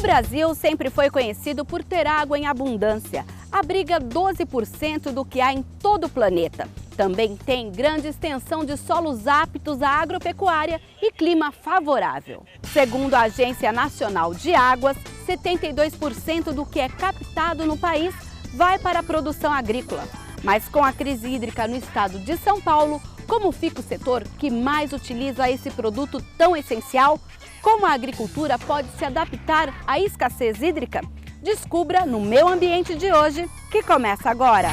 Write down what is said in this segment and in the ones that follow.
Brasil sempre foi conhecido por ter água em abundância. Abriga 12% do que há em todo o planeta. Também tem grande extensão de solos aptos à agropecuária e clima favorável. Segundo a Agência Nacional de Águas, 72% do que é captado no país vai para a produção agrícola. Mas com a crise hídrica no estado de São Paulo, como fica o setor que mais utiliza esse produto tão essencial? Como a agricultura pode se adaptar à escassez hídrica? Descubra no Meu Ambiente de hoje, que começa agora!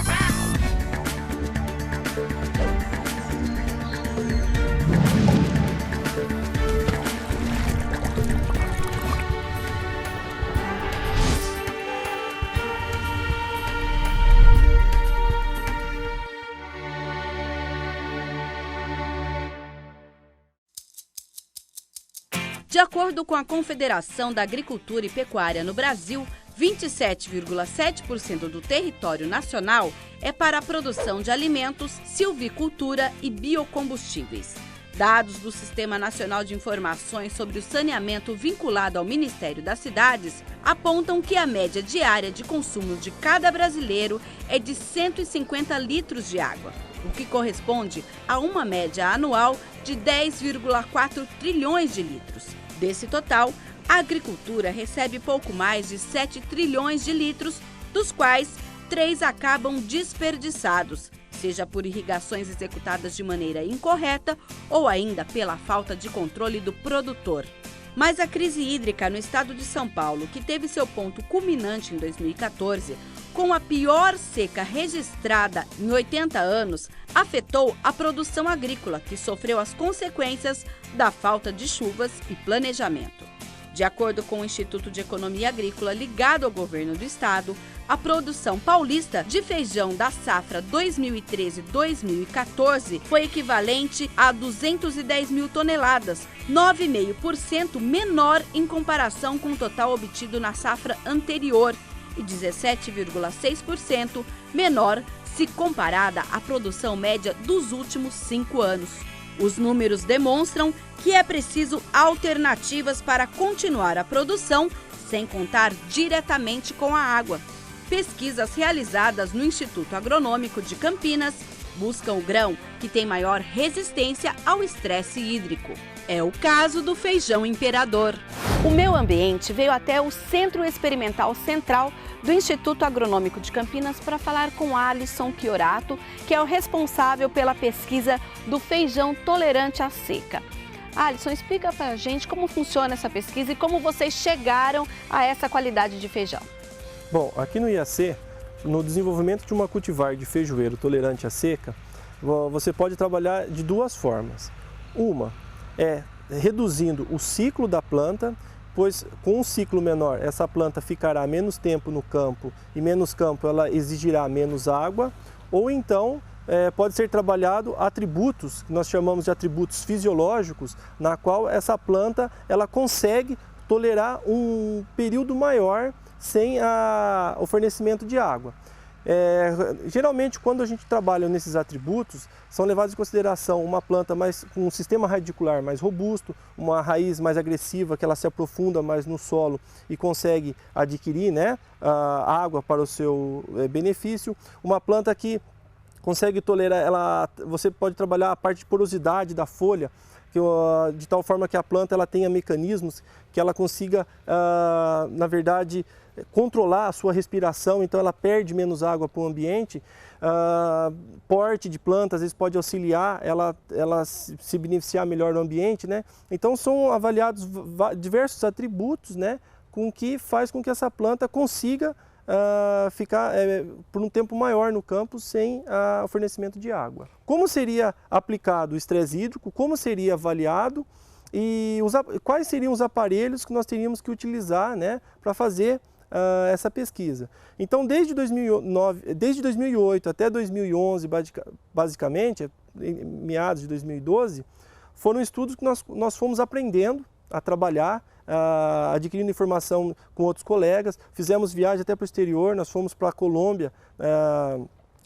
De acordo com a Confederação da Agricultura e Pecuária no Brasil, 27,7% do território nacional é para a produção de alimentos, silvicultura e biocombustíveis. Dados do Sistema Nacional de Informações sobre o Saneamento vinculado ao Ministério das Cidades apontam que a média diária de consumo de cada brasileiro é de 150 litros de água, o que corresponde a uma média anual de 10,4 trilhões de litros. Desse total, a agricultura recebe pouco mais de 7 trilhões de litros, dos quais 3 acabam desperdiçados, seja por irrigações executadas de maneira incorreta ou ainda pela falta de controle do produtor. Mas a crise hídrica no estado de São Paulo, que teve seu ponto culminante em 2014, com a pior seca registrada em 80 anos, afetou a produção agrícola, que sofreu as consequências da falta de chuvas e planejamento. De acordo com o Instituto de Economia Agrícola ligado ao governo do estado, a produção paulista de feijão da safra 2013-2014 foi equivalente a 210 mil toneladas, 9,5% menor em comparação com o total obtido na safra anterior e 17,6% menor se comparada à produção média dos últimos 5 anos. Os números demonstram que é preciso alternativas para continuar a produção sem contar diretamente com a água. Pesquisas realizadas no Instituto Agronômico de Campinas buscam o grão que tem maior resistência ao estresse hídrico. É o caso do feijão imperador. O Meu Ambiente veio até o Centro Experimental Central do Instituto Agronômico de Campinas para falar com Alisson Chiorato, que é o responsável pela pesquisa do feijão tolerante à seca. Alisson, explica para a gente como funciona essa pesquisa e como vocês chegaram a essa qualidade de feijão. Bom, aqui no IAC, no desenvolvimento de uma cultivar de feijoeiro tolerante à seca, você pode trabalhar de duas formas. Uma é reduzindo o ciclo da planta, pois com um ciclo menor essa planta ficará menos tempo no campo e menos campo ela exigirá menos água, ou então pode ser trabalhado atributos, que nós chamamos de atributos fisiológicos, na qual essa planta ela consegue tolerar um período maior sem o fornecimento de água. Geralmente, quando a gente trabalha nesses atributos, são levados em consideração uma planta com um sistema radicular mais robusto, uma raiz mais agressiva, que ela se aprofunda mais no solo e consegue adquirir, água para o seu benefício, uma planta que consegue tolerar, você pode trabalhar a parte de porosidade da folha, de tal forma que a planta ela tenha mecanismos que ela consiga, na verdade, controlar a sua respiração, então ela perde menos água para o ambiente. Porte de planta às vezes pode auxiliar ela se beneficiar melhor do ambiente, Então são avaliados diversos atributos, que faz com que essa planta consiga ficar por um tempo maior no campo sem o fornecimento de água. Como seria aplicado o estresse hídrico, como seria avaliado e quais seriam os aparelhos que nós teríamos que utilizar para fazer essa pesquisa. Então, desde 2008 até 2011, basicamente, em meados de 2012, foram estudos que nós fomos aprendendo a trabalhar, adquirindo informação com outros colegas, fizemos viagem até para o exterior, nós fomos para a Colômbia,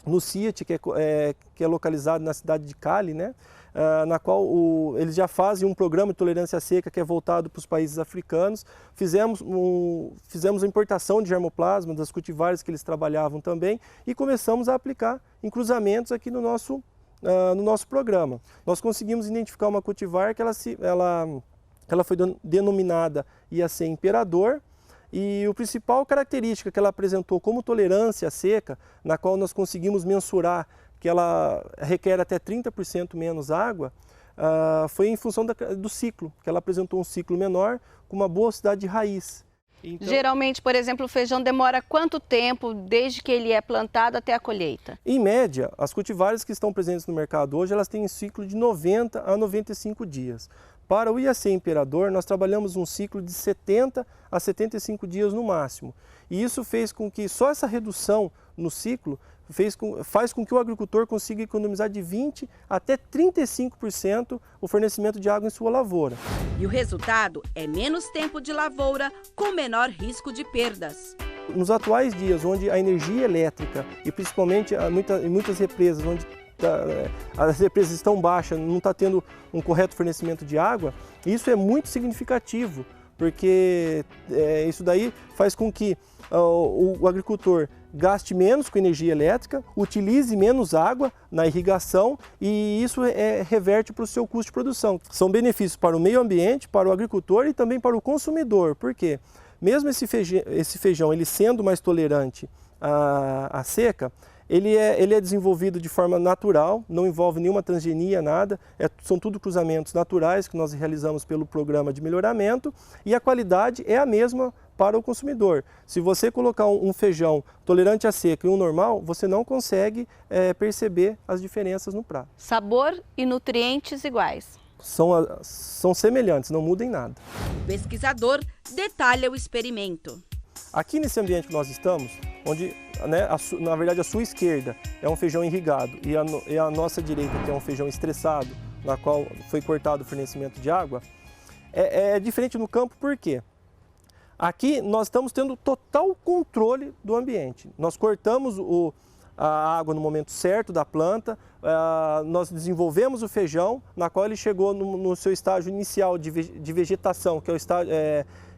no CIAT, que é localizado na cidade de Cali, na qual eles já fazem um programa de tolerância à seca que é voltado para os países africanos. Fizemos a importação de germoplasma das cultivares que eles trabalhavam também e começamos a aplicar em cruzamentos aqui no nosso programa. Nós conseguimos identificar uma cultivar que ela foi denominada IAC Imperador, e a principal característica que ela apresentou como tolerância à seca, na qual nós conseguimos mensurar que ela requer até 30% menos água, foi em função do ciclo, que ela apresentou um ciclo menor com uma boa velocidade de raiz. Então, geralmente, por exemplo, o feijão demora quanto tempo desde que ele é plantado até a colheita? Em média, as cultivares que estão presentes no mercado hoje, elas têm um ciclo de 90 a 95 dias. Para o IAC Imperador, nós trabalhamos um ciclo de 70 a 75 dias no máximo. E isso fez com que só essa redução no ciclo faz com que o agricultor consiga economizar de 20% até 35% o fornecimento de água em sua lavoura. E o resultado é menos tempo de lavoura com menor risco de perdas. Nos atuais dias, onde a energia elétrica, e principalmente em muitas represas, onde as represas estão baixas, não está tendo um correto fornecimento de água, isso é muito significativo, porque isso daí faz com que o agricultor gaste menos com energia elétrica, utilize menos água na irrigação e isso reverte para o seu custo de produção. São benefícios para o meio ambiente, para o agricultor e também para o consumidor, porque mesmo esse feijão ele sendo mais tolerante à seca, ele é desenvolvido de forma natural, não envolve nenhuma transgenia, nada, são tudo cruzamentos naturais que nós realizamos pelo programa de melhoramento e a qualidade é a mesma para o consumidor. Se você colocar um feijão tolerante à seca e um normal, você não consegue perceber as diferenças no prato. Sabor e nutrientes iguais. São semelhantes, não mudam em nada. O pesquisador detalha o experimento. Aqui nesse ambiente que nós estamos, onde na verdade a sua esquerda é um feijão irrigado e a nossa direita que é um feijão estressado, na qual foi cortado o fornecimento de água, é diferente no campo por quê? Aqui nós estamos tendo total controle do ambiente. Nós cortamos a água no momento certo da planta, nós desenvolvemos o feijão, na qual ele chegou no seu estágio inicial de vegetação,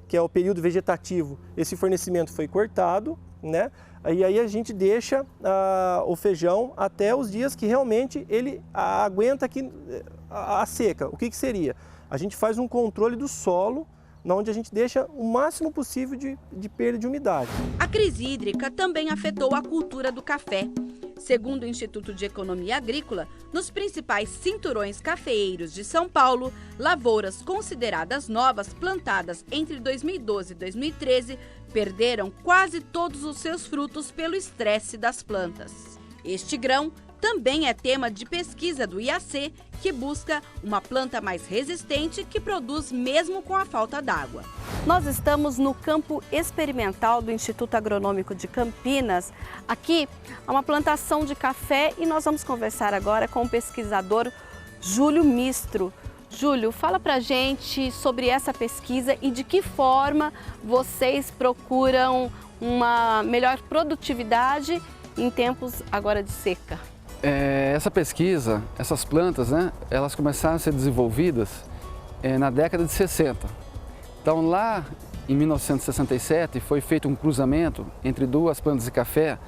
que é o período vegetativo. Esse fornecimento foi cortado, né? E aí a gente deixa o feijão até os dias que realmente ele aguenta aqui a seca. O que seria? A gente faz um controle do solo, onde a gente deixa o máximo possível de perda de umidade. A crise hídrica também afetou a cultura do café. Segundo o Instituto de Economia Agrícola, nos principais cinturões cafeeiros de São Paulo, lavouras consideradas novas plantadas entre 2012 e 2013 perderam quase todos os seus frutos pelo estresse das plantas. Este grão também é tema de pesquisa do IAC, que busca uma planta mais resistente que produz mesmo com a falta d'água. Nós estamos no campo experimental do Instituto Agronômico de Campinas. Aqui há uma plantação de café e nós vamos conversar agora com o pesquisador Júlio Mistro. Júlio, fala pra gente sobre essa pesquisa e de que forma vocês procuram uma melhor produtividade em tempos agora de seca. Essa pesquisa, essas plantas, né, elas começaram a ser desenvolvidas na década de 60. Então lá em 1967 foi feito um cruzamento entre duas plantas de café,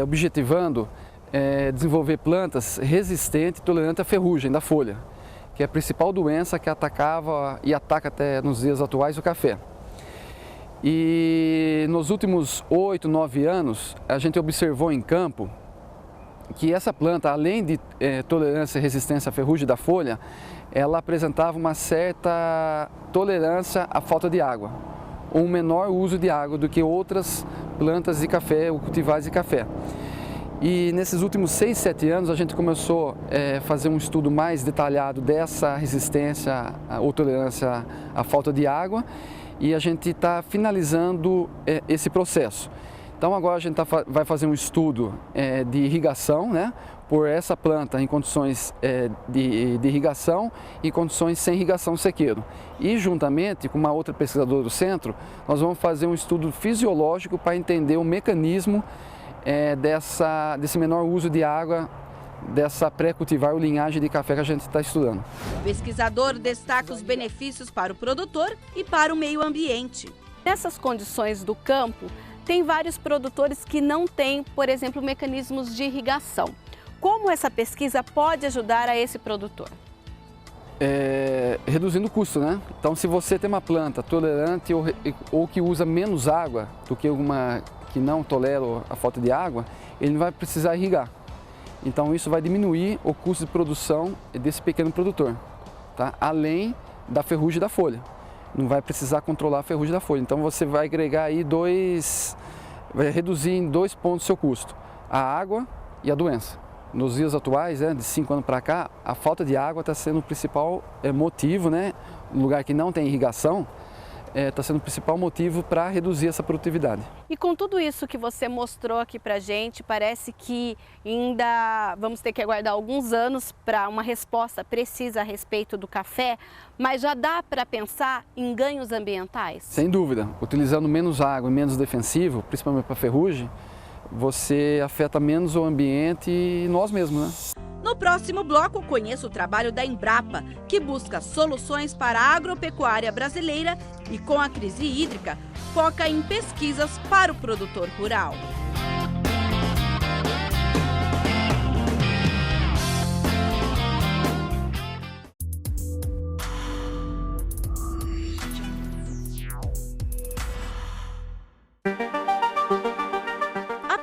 objetivando desenvolver plantas resistentes e tolerantes à ferrugem da folha, que é a principal doença que atacava e ataca até nos dias atuais o café. E nos últimos 8, 9 anos a gente observou em campo que essa planta, além de tolerância e resistência à ferrugem da folha, ela apresentava uma certa tolerância à falta de água, um menor uso de água do que outras plantas de café ou cultivares de café. E nesses últimos 6, 7 anos a gente começou a fazer um estudo mais detalhado dessa resistência ou tolerância à falta de água e a gente está finalizando esse processo. Então agora a gente vai fazer um estudo de irrigação, né, por essa planta em condições de irrigação e condições sem irrigação sequeiro. E juntamente com uma outra pesquisadora do centro, nós vamos fazer um estudo fisiológico para entender o mecanismo desse menor uso de água dessa pré-cultivar ou linhagem de café que a gente está estudando. O pesquisador destaca os benefícios para o produtor e para o meio ambiente. Nessas condições do campo, tem vários produtores que não têm, por exemplo, mecanismos de irrigação. Como essa pesquisa pode ajudar a esse produtor? Reduzindo o custo, né? Então, se você tem uma planta tolerante ou que usa menos água do que uma que não tolera a falta de água, ele não vai precisar irrigar. Então, isso vai diminuir o custo de produção desse pequeno produtor, tá? Além da ferrugem da folha. Não vai precisar controlar a ferrugem da folha. Então, você vai agregar aí vai reduzir em 2 pontos o seu custo: a água e a doença. Nos dias atuais, de 5 anos para cá, a falta de água está sendo o principal motivo, né? Um lugar que não tem irrigação, está sendo o principal motivo para reduzir essa produtividade. E com tudo isso que você mostrou aqui para a gente, parece que ainda vamos ter que aguardar alguns anos para uma resposta precisa a respeito do café, mas já dá para pensar em ganhos ambientais? Sem dúvida. Utilizando menos água e menos defensivo, principalmente para ferrugem, você afeta menos o ambiente e nós mesmos, né? No próximo bloco, conheça o trabalho da Embrapa, que busca soluções para a agropecuária brasileira e, com a crise hídrica, foca em pesquisas para o produtor rural.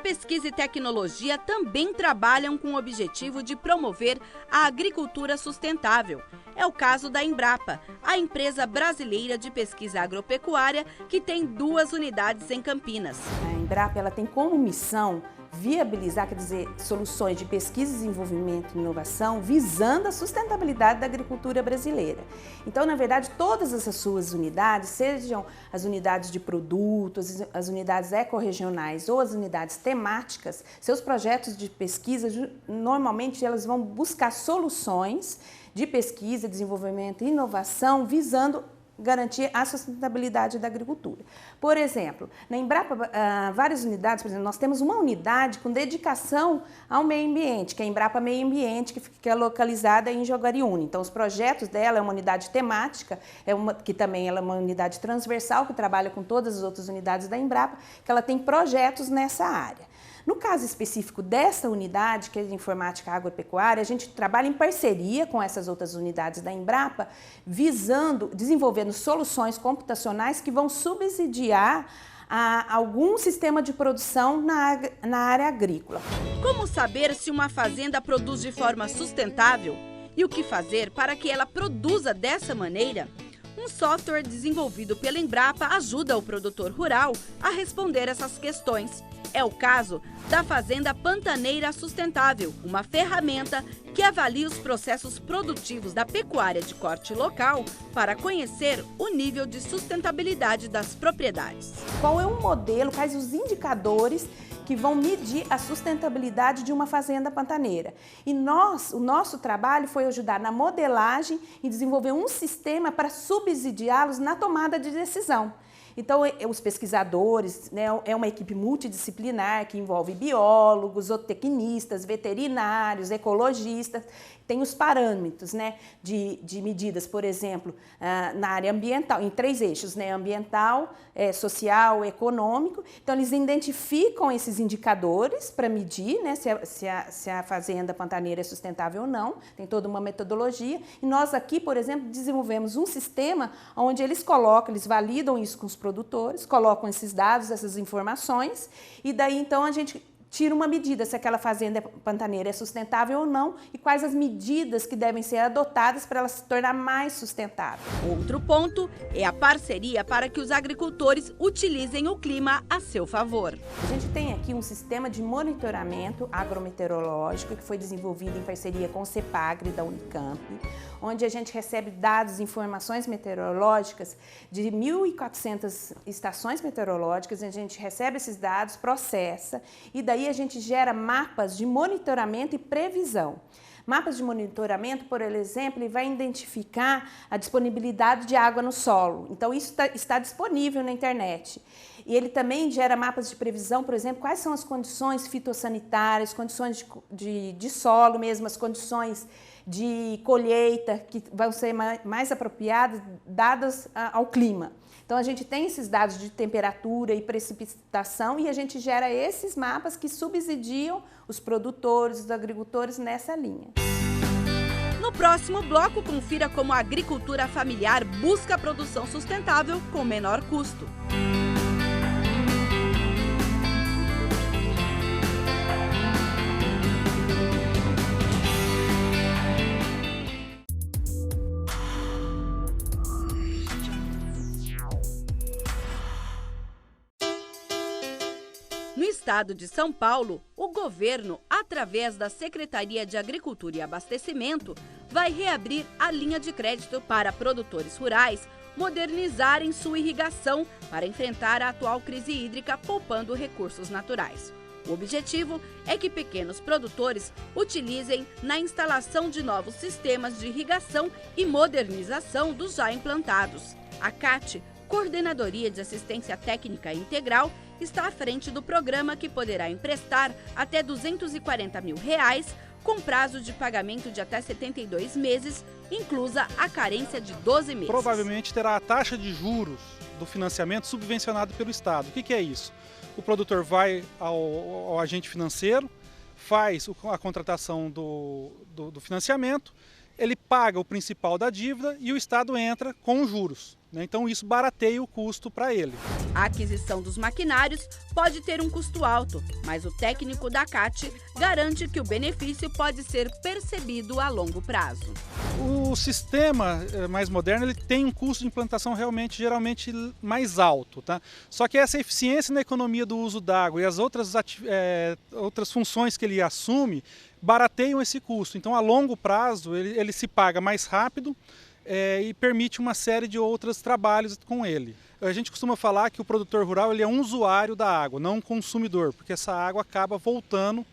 Pesquisa e tecnologia também trabalham com o objetivo de promover a agricultura sustentável. É o caso da Embrapa, a empresa brasileira de pesquisa agropecuária, que tem 2 unidades em Campinas. A Embrapa ela tem como missão viabilizar, quer dizer, soluções de pesquisa, desenvolvimento e inovação visando a sustentabilidade da agricultura brasileira. Então, na verdade, todas essas suas unidades, sejam as unidades de produtos, as unidades ecorregionais ou as unidades temáticas, seus projetos de pesquisa, normalmente elas vão buscar soluções de pesquisa, desenvolvimento e inovação visando garantir a sustentabilidade da agricultura. Por exemplo, na Embrapa, várias unidades, por exemplo, nós temos uma unidade com dedicação ao meio ambiente, que é a Embrapa Meio Ambiente, que fica localizada em Jaguariúna. Então, os projetos dela é uma unidade temática, que também ela é uma unidade transversal, que trabalha com todas as outras unidades da Embrapa, que ela tem projetos nessa área. No caso específico dessa unidade, que é de informática agropecuária, a gente trabalha em parceria com essas outras unidades da Embrapa, desenvolvendo soluções computacionais que vão subsidiar algum sistema de produção na área agrícola. Como saber se uma fazenda produz de forma sustentável e o que fazer para que ela produza dessa maneira? Um software desenvolvido pela Embrapa ajuda o produtor rural a responder essas questões. É o caso da Fazenda Pantaneira Sustentável, uma ferramenta que avalia os processos produtivos da pecuária de corte local para conhecer o nível de sustentabilidade das propriedades. Qual é o modelo, quais os indicadores que vão medir a sustentabilidade de uma fazenda pantaneira? E o nosso trabalho foi ajudar na modelagem e desenvolver um sistema para subsidiá-los na tomada de decisão. Então, os pesquisadores, né, é uma equipe multidisciplinar que envolve biólogos, zootecnistas, veterinários, ecologistas. Tem os parâmetros, né, de medidas, por exemplo, na área ambiental, em 3 eixos, né, ambiental, social, econômico. Então, eles identificam esses indicadores para medir, né, se a fazenda pantaneira é sustentável ou não. Tem toda uma metodologia. E nós aqui, por exemplo, desenvolvemos um sistema onde eles validam isso com os produtores, colocam esses dados, essas informações, e daí então a gente tira uma medida se aquela fazenda pantaneira é sustentável ou não e quais as medidas que devem ser adotadas para ela se tornar mais sustentável. Outro ponto é a parceria para que os agricultores utilizem o clima a seu favor. A gente tem aqui um sistema de monitoramento agrometeorológico que foi desenvolvido em parceria com o CEPAGRE da Unicamp, onde a gente recebe dados e informações meteorológicas de 1.400 estações meteorológicas, a gente recebe esses dados, processa e daí a gente gera mapas de monitoramento e previsão. Mapas de monitoramento, por exemplo, ele vai identificar a disponibilidade de água no solo. Então, isso está disponível na internet. E ele também gera mapas de previsão, por exemplo, quais são as condições fitossanitárias, condições de solo mesmo, as condições de colheita que vão ser mais apropriadas, dadas ao clima. Então, a gente tem esses dados de temperatura e precipitação e a gente gera esses mapas que subsidiam os produtores, os agricultores nessa linha. No próximo bloco, confira como a agricultura familiar busca a produção sustentável com menor custo. No estado de São Paulo, o governo, através da Secretaria de Agricultura e Abastecimento, vai reabrir a linha de crédito para produtores rurais modernizarem sua irrigação para enfrentar a atual crise hídrica, poupando recursos naturais. O objetivo é que pequenos produtores utilizem na instalação de novos sistemas de irrigação e modernização dos já implantados. A CAT, Coordenadoria de Assistência Técnica Integral, está à frente do programa que poderá emprestar até R$ 240 mil com prazo de pagamento de até 72 meses, inclusa a carência de 12 meses. Provavelmente terá a taxa de juros do financiamento subvencionado pelo Estado. O que é isso? O produtor vai ao agente financeiro, faz a contratação do financiamento, ele paga o principal da dívida e o Estado entra com os juros. Então isso barateia o custo para ele. A aquisição dos maquinários pode ter um custo alto, mas o técnico da CAT garante que o benefício pode ser percebido a longo prazo. O sistema mais moderno ele tem um custo de implantação geralmente mais alto, tá? Só que essa eficiência na economia do uso d'água e as outras funções que ele assume barateiam esse custo. Então a longo prazo ele se paga mais rápido, e permite uma série de outros trabalhos com ele. A gente costuma falar que o produtor rural ele é um usuário da água, não um consumidor, porque essa água acaba voltando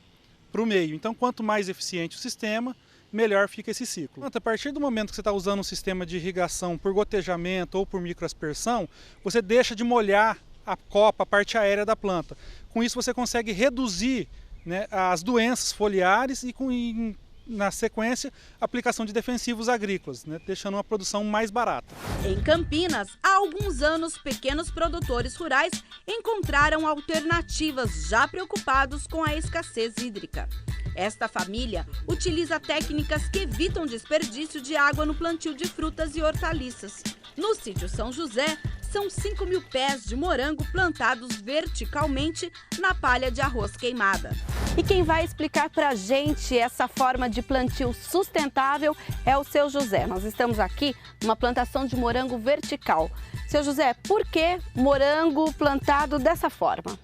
para o meio. Então, quanto mais eficiente o sistema, melhor fica esse ciclo. A partir do momento que você está usando um sistema de irrigação por gotejamento ou por microaspersão, você deixa de molhar a copa, a parte aérea da planta. Com isso, você consegue reduzir, né, as doenças foliares e na sequência, aplicação de defensivos agrícolas, né, deixando uma produção mais barata. Em Campinas, há alguns anos, pequenos produtores rurais encontraram alternativas, já preocupados com a escassez hídrica. Esta família utiliza técnicas que evitam desperdício de água no plantio de frutas e hortaliças. No sítio São José, são 5.000 pés de morango plantados verticalmente na palha de arroz queimada. E quem vai explicar para a gente essa forma de plantio sustentável é o seu José. Nós estamos aqui numa plantação de morango vertical. Seu José, por que morango plantado dessa forma?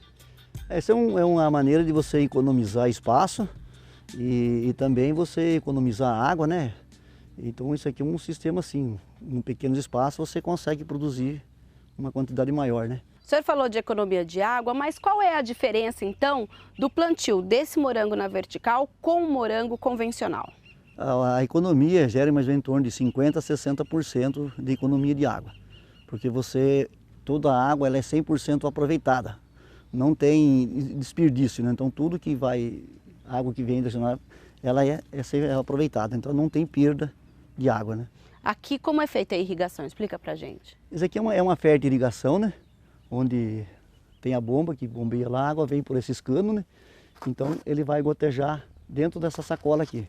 Essa é uma maneira de você economizar espaço e também você economizar água, né? Então isso aqui é um sistema assim, em pequenos espaços você consegue produzir uma quantidade maior, né? O senhor falou de economia de água, mas qual é a diferença, então, do plantio desse morango na vertical com o morango convencional? A economia gera mais ou menos em torno de 50% a 60% de economia de água, porque toda a água ela é 100% aproveitada, não tem desperdício, né? Então tudo que água que vem da janela, ela é aproveitada, então não tem perda de água, né? Aqui como é feita a irrigação? Explica pra gente. Isso aqui é uma fértil irrigação, né? Onde tem a bomba que bombeia lá, a água vem por esses canos, né? Então ele vai gotejar dentro dessa sacola aqui.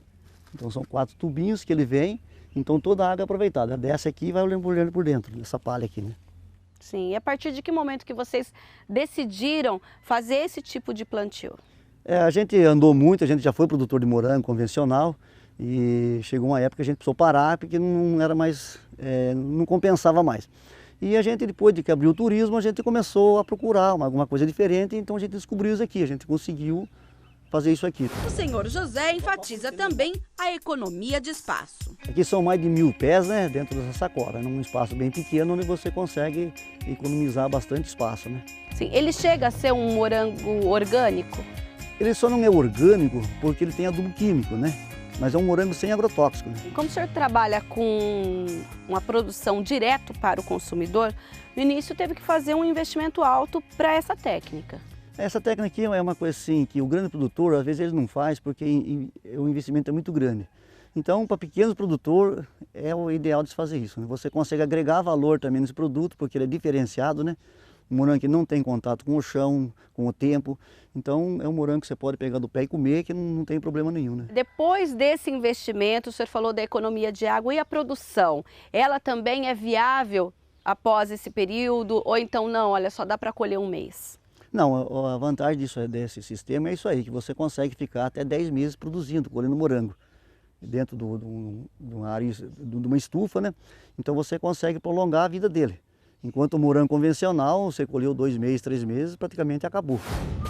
Então são 4 tubinhos que ele vem, então toda a água é aproveitada. Desce aqui e vai olhando por dentro dessa palha aqui, né? Sim, e a partir de que momento que vocês decidiram fazer esse tipo de plantio? A gente andou muito, a gente já foi produtor de morango convencional e chegou uma época que a gente precisou parar porque não era mais, não compensava mais. E a gente, depois de que abriu o turismo, a gente começou a procurar alguma coisa diferente, então a gente descobriu isso aqui, a gente conseguiu fazer isso aqui. O senhor José enfatiza também a economia de espaço. Aqui são mais de 1000 pés, né, dentro dessa sacola, num espaço bem pequeno onde você consegue economizar bastante espaço, né? Sim, ele chega a ser um morango orgânico? Ele só não é orgânico porque ele tem adubo químico, né? mas é um morango sem agrotóxico, né? Como o senhor trabalha com uma produção direto para o consumidor, no início teve que fazer um investimento alto para essa técnica. Essa técnica aqui é uma coisa assim que o grande produtor, às vezes, ele não faz porque o investimento é muito grande. Então, para pequenos produtores, é o ideal de se fazer isso, né? Você consegue agregar valor também nesse produto, porque ele é diferenciado, né? Um morango que não tem contato com o chão, com o tempo. Então, é um morango que você pode pegar do pé e comer, que não tem problema nenhum, né? Depois desse investimento, o senhor falou da economia de água e a produção. Ela também é viável após esse período? Ou então não, olha, só dá para colher um mês? Não, a vantagem desse sistema é isso aí, que você consegue ficar até 10 meses produzindo, colhendo morango. Dentro de uma estufa, né? Então você consegue prolongar a vida dele. Enquanto o morango convencional, você colheu 2 meses, 3 meses, praticamente acabou.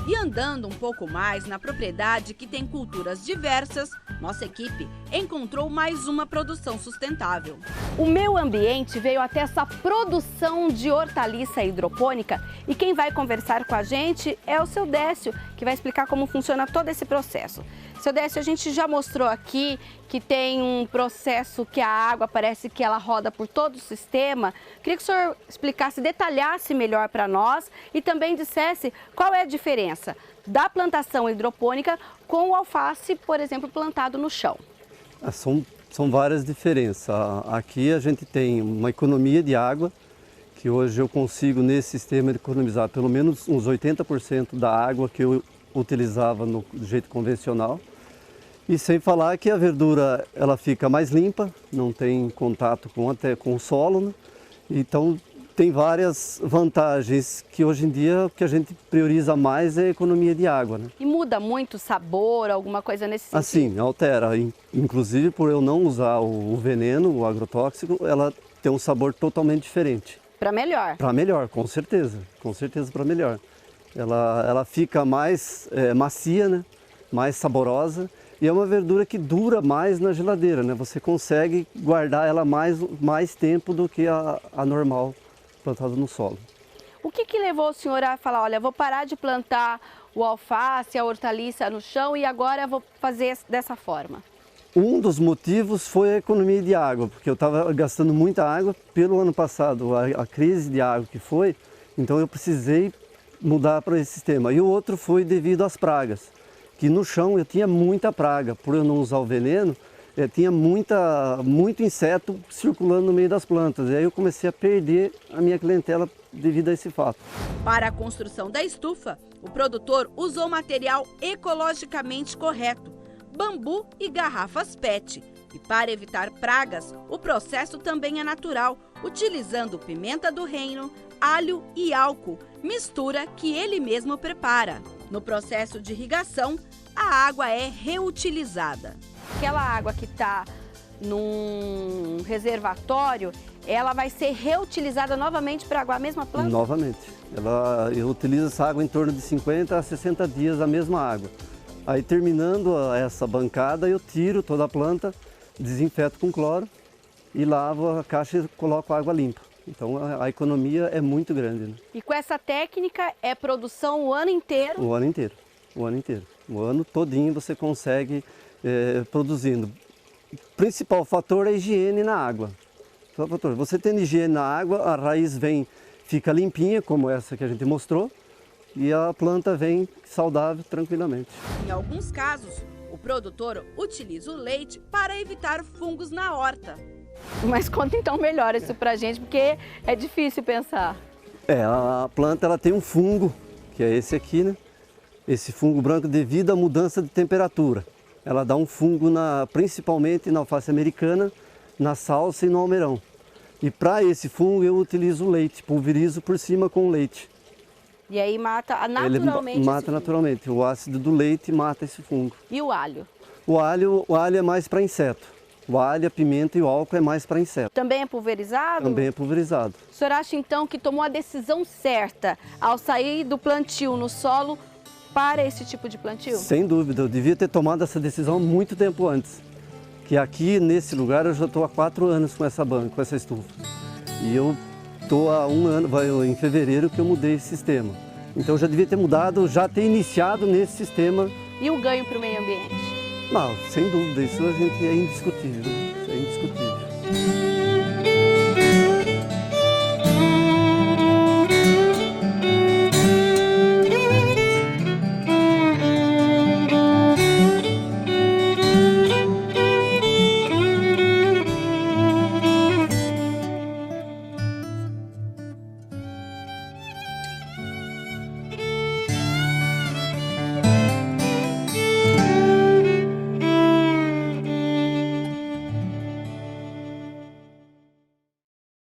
E andando um pouco mais na propriedade que tem culturas diversas, nossa equipe encontrou mais uma produção sustentável. O Meio Ambiente veio até essa produção de hortaliça hidropônica e quem vai conversar com a gente é o seu Décio, que vai explicar como funciona todo esse processo. Seu Décio, a gente já mostrou aqui que tem um processo que a água parece que ela roda por todo o sistema. Queria que o senhor explicasse, detalhasse melhor para nós e também dissesse qual é a diferença da plantação hidropônica com o alface, por exemplo, plantado no chão. São várias diferenças. Aqui a gente tem uma economia de água, que hoje eu consigo nesse sistema economizar pelo menos uns 80% da água que eu utilizava do jeito convencional. E sem falar que a verdura ela fica mais limpa, não tem contato até com o solo, né? Então tem várias vantagens que hoje em dia o que a gente prioriza mais é a economia de água, né? E muda muito o sabor, alguma coisa nesse sentido? Assim, altera. Inclusive por eu não usar o veneno, o agrotóxico, ela tem um sabor totalmente diferente. Para melhor? Para melhor, com certeza para melhor. Ela fica mais macia, né? Mais saborosa. E é uma verdura que dura mais na geladeira, né? Você consegue guardar ela mais tempo do que a normal plantada no solo. O que levou o senhor a falar, olha, vou parar de plantar o alface, a hortaliça no chão e agora vou fazer dessa forma? Um dos motivos foi a economia de água, porque eu estava gastando muita água pelo ano passado, a crise de água que foi, então eu precisei mudar para esse sistema. E o outro foi devido às pragas, que no chão eu tinha muita praga, por eu não usar o veneno, tinha muito inseto circulando no meio das plantas. E aí eu comecei a perder a minha clientela devido a esse fato. Para a construção da estufa, o produtor usou material ecologicamente correto, bambu e garrafas PET. E para evitar pragas, o processo também é natural, utilizando pimenta do reino, alho e álcool, mistura que ele mesmo prepara. No processo de irrigação, a água é reutilizada. Aquela água que está num reservatório, ela vai ser reutilizada novamente para aguar a mesma planta? Novamente. Eu utilizo essa água em torno de 50 a 60 dias, a mesma água. Aí terminando essa bancada, eu tiro toda a planta, desinfeto com cloro e lavo a caixa e coloco água limpa. Então a economia é muito grande, né? E com essa técnica é produção o ano inteiro? O ano inteiro, o ano inteiro. O ano todinho você consegue produzindo. O principal fator é a higiene na água. Você tendo higiene na água, a raiz fica limpinha, como essa que a gente mostrou, e a planta vem saudável tranquilamente. Em alguns casos, o produtor utiliza o leite para evitar fungos na horta. Mas conta então melhor isso pra gente, porque é difícil pensar. A planta ela tem um fungo, que é esse aqui, né? Esse fungo branco devido à mudança de temperatura. Ela dá um fungo principalmente na alface americana, na salsa e no almeirão. E para esse fungo eu utilizo o leite, pulverizo por cima com o leite. E aí mata naturalmente? Ele mata naturalmente. O ácido do leite mata esse fungo. E o alho? O alho é mais para inseto. O alho, a pimenta e o álcool é mais para inseto. Também é pulverizado? Também é pulverizado. O senhor acha então que tomou a decisão certa ao sair do plantio no solo para esse tipo de plantio? Sem dúvida, eu devia ter tomado essa decisão muito tempo antes. Que aqui nesse lugar eu já estou há 4 anos com essa banca, com essa estufa. E eu estou há 1 ano, em fevereiro que eu mudei esse sistema. Então eu já devia ter mudado, já ter iniciado nesse sistema. E o ganho para o meio ambiente? Não, sem dúvida, isso a gente é indiscutível, isso é indiscutível.